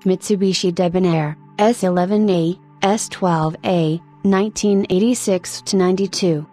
Mitsubishi Debonair, S11A, S12A, 1986–92.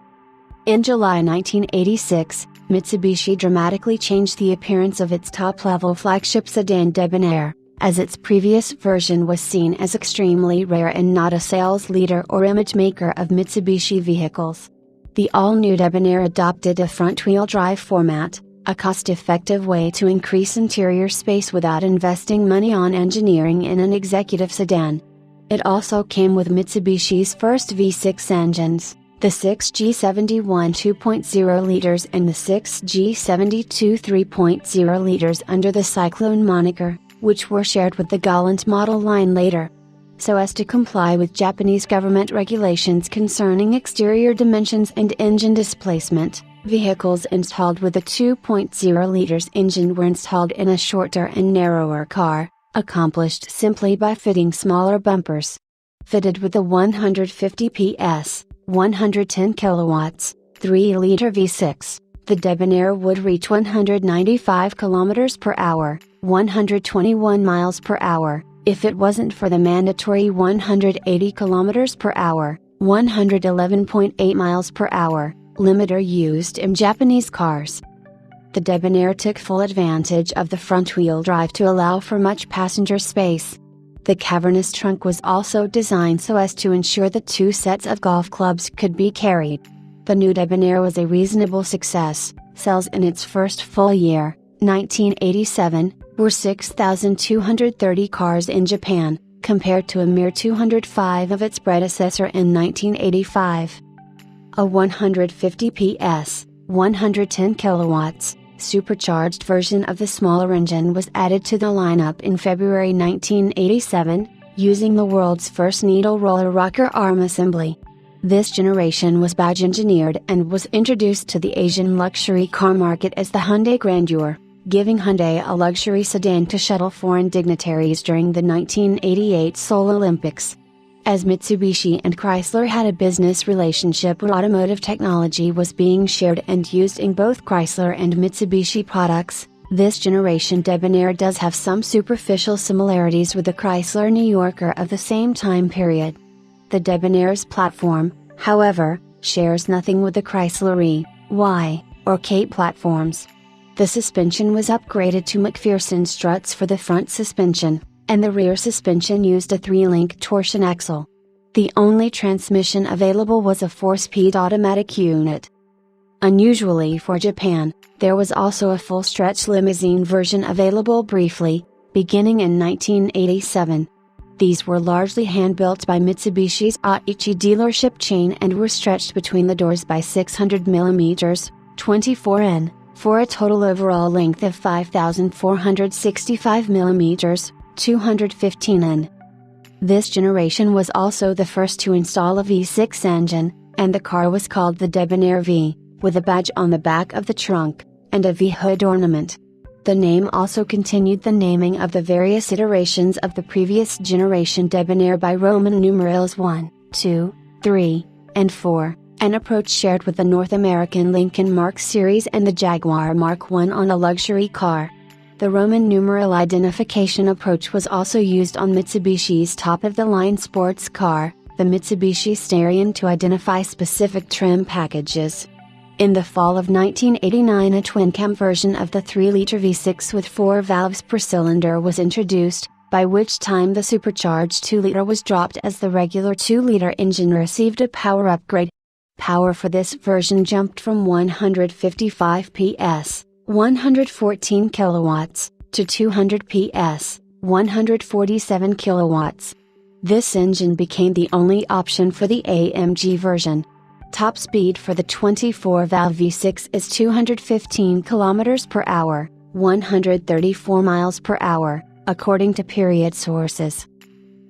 In July 1986, Mitsubishi dramatically changed the appearance of its top-level flagship sedan Debonair, as its previous version was seen as extremely rare and not a sales leader or image maker of Mitsubishi vehicles. The all-new Debonair adopted a front-wheel drive format, a cost-effective way to increase interior space without investing money on engineering in an executive sedan. It also came with Mitsubishi's first V6 engines, the 6G71 2.0 liters and the 6G72 3.0 liters under the Cyclone moniker, which were shared with the Galant model line later. So as to comply with Japanese government regulations concerning exterior dimensions and engine displacement, vehicles installed with a 2.0 liters engine were installed in a shorter and narrower car, accomplished simply by fitting smaller bumpers. Fitted with a 150 PS, 110 kilowatts, 3-liter V6, the Debonair would reach 195 km per hour, 121 miles per hour, if it wasn't for the mandatory 180 km per hour, 111.8 miles per hour, limiter used in Japanese cars. The Debonair took full advantage of the front-wheel drive to allow for much passenger space. The cavernous trunk was also designed so as to ensure the two sets of golf clubs could be carried. The new Debonair was a reasonable success. Sales in its first full year, 1987, were 6,230 cars in Japan, compared to a mere 205 of its predecessor in 1985. A 150 PS, 110 kilowatts, supercharged version of the smaller engine was added to the lineup in February 1987, using the world's first needle roller rocker arm assembly. This generation was badge engineered and was introduced to the Asian luxury car market as the Hyundai Grandeur, giving Hyundai a luxury sedan to shuttle foreign dignitaries during the 1988 Seoul Olympics. As Mitsubishi and Chrysler had a business relationship where automotive technology was being shared and used in both Chrysler and Mitsubishi products, this generation Debonair does have some superficial similarities with the Chrysler New Yorker of the same time period. The Debonair's platform, however, shares nothing with the Chrysler E, Y, or K platforms. The suspension was upgraded to McPherson struts for the front suspension, and the rear suspension used a 3-link torsion axle. The only transmission available was a 4-speed automatic unit. Unusually for Japan, there was also a full-stretch limousine version available briefly, beginning in 1987. These were largely hand-built by Mitsubishi's Aichi dealership chain and were stretched between the doors by 600 mm, 24 in, for a total overall length of 5,465 mm, 215 in. This generation was also the first to install a V6 engine, and the car was called the Debonair V, with a badge on the back of the trunk, and a V-hood ornament. The name also continued the naming of the various iterations of the previous generation Debonair by Roman numerals 1, 2, 3, and 4, an approach shared with the North American Lincoln Mark series and the Jaguar Mark I on a luxury car. The Roman numeral identification approach was also used on Mitsubishi's top-of-the-line sports car, the Mitsubishi Starion, to identify specific trim packages. In the fall of 1989, a twin-cam version of the 3-liter V6 with 4 valves per cylinder was introduced, by which time the supercharged 2-liter was dropped as the regular 2-liter engine received a power upgrade. Power for this version jumped from 155 PS, 114 kilowatts, to 200 PS, 147 kilowatts. This engine became the only option for the AMG version. Top speed for the 24-valve V6 is 215 km per hour, 134 miles per hour, according to period sources.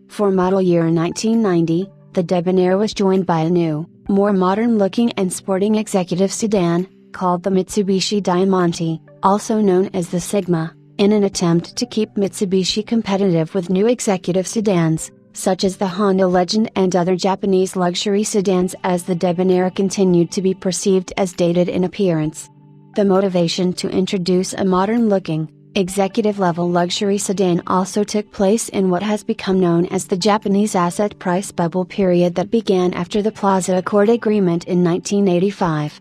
For model year 1990, the Debonair was joined by a new, more modern-looking and sporting executive sedan, called the Mitsubishi Diamante, also known as the Sigma, in an attempt to keep Mitsubishi competitive with new executive sedans, such as the Honda Legend and other Japanese luxury sedans, as the Debonair continued to be perceived as dated in appearance. The motivation to introduce a modern-looking, Executive-level luxury sedan also took place in what has become known as the Japanese asset price bubble period that began after the Plaza Accord Agreement in 1985.